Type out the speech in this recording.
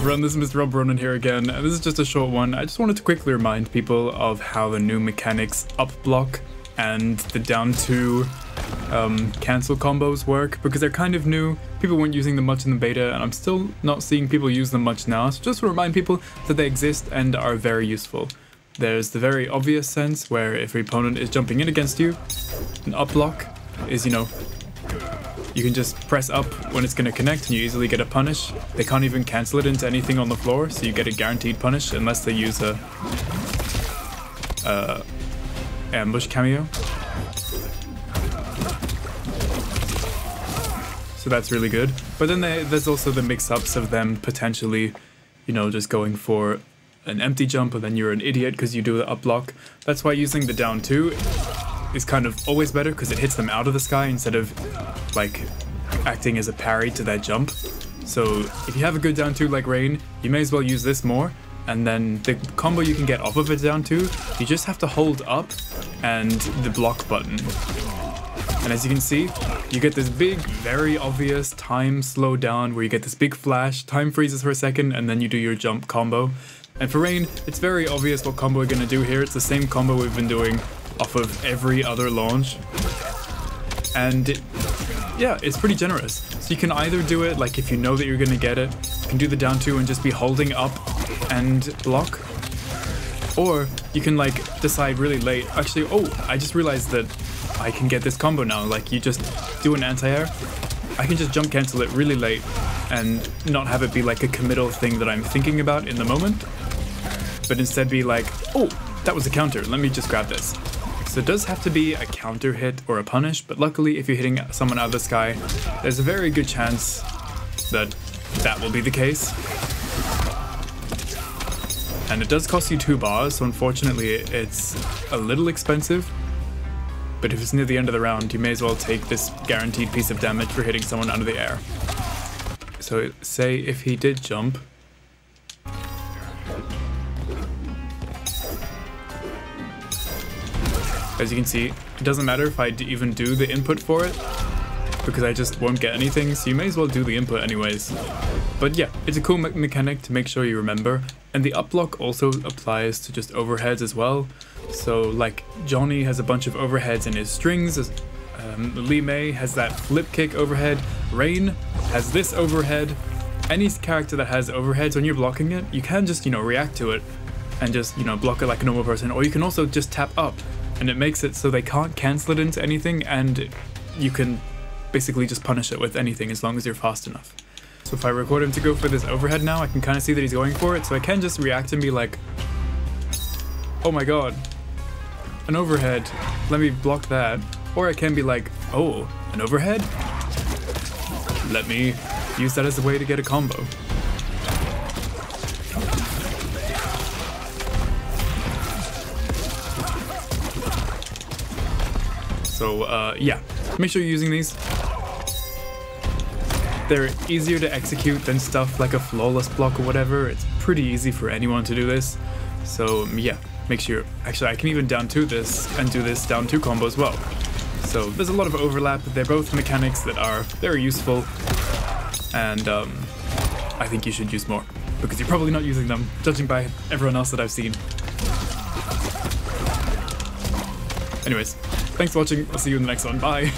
everyone, this is Mr. Alberonen here again, and this is just a short one. I just wanted to quickly remind people of how the new mechanics up block and the down 2 cancel combos work, because they're kind of new. People weren't using them much in the beta, and I'm still not seeing people use them much now, so just to remind people that they exist and are very useful. There's the very obvious sense where if your opponent is jumping in against you, an up block is, you know, you can just press up when it's going to connect and you easily get a punish. They can't even cancel it into anything on the floor, so you get a guaranteed punish unless they use a ambush cameo. So that's really good. But then there's also the mix-ups of them potentially, you know, just going for an empty jump and then you're an idiot because you do the up block. That's why using the down 2 is kind of always better, because it hits them out of the sky instead of like acting as a parry to that jump. So if you have a good down 2 like Rain, you may as well use this more, and then the combo you can get off of a down 2, you just have to hold up and the block button. And as you can see, you get this big, very obvious time slowdown where you get this big flash, time freezes for a second, and then you do your jump combo. And for Rain, it's very obvious what combo we're gonna do here. It's the same combo we've been doing off of every other launch. And yeah, it's pretty generous. So you can either do it like if you know that you're gonna get it, you can do the down 2 and just be holding up and block. Or you can like decide really late, actually, oh, I just realized that I can get this combo now. Like you just do an anti-air, I can just jump cancel it really late and not have it be like a committal thing that I'm thinking about in the moment, but instead be like, oh, that was a counter, let me just grab this. So it does have to be a counter hit or a punish, but luckily if you're hitting someone out of the sky, there's a very good chance that that will be the case. And it does cost you 2 bars, so unfortunately it's a little expensive. But if it's near the end of the round, you may as well take this guaranteed piece of damage for hitting someone out of the air. So say if he did jump, as you can see, it doesn't matter if I even do the input for it, because I just won't get anything, so you may as well do the input anyways. But yeah, it's a cool mechanic to make sure you remember. And the up block also applies to just overheads as well. So like Johnny has a bunch of overheads in his strings, Lee May has that flip kick overhead, Rain has this overhead. Any character that has overheads, when you're blocking it, you can just, you know, react to it and just, you know, block it like a normal person, or you can also just tap up. And it makes it so they can't cancel it into anything, and you can basically just punish it with anything as long as you're fast enough. So if I record him to go for this overhead now, I can kind of see that he's going for it, so I can just react and be like, oh my god, an overhead, let me block that. Or I can be like, oh, an overhead? Let me use that as a way to get a combo. So yeah, make sure you're using these. They're easier to execute than stuff like a flawless block or whatever. It's pretty easy for anyone to do this. So yeah, make sure. Actually, I can even down 2 this and do this down 2 combo as well. So there's a lot of overlap. They're both mechanics that are very useful, and I think you should use more, because you're probably not using them, judging by everyone else that I've seen. Anyways, thanks for watching. I'll see you in the next one. Bye.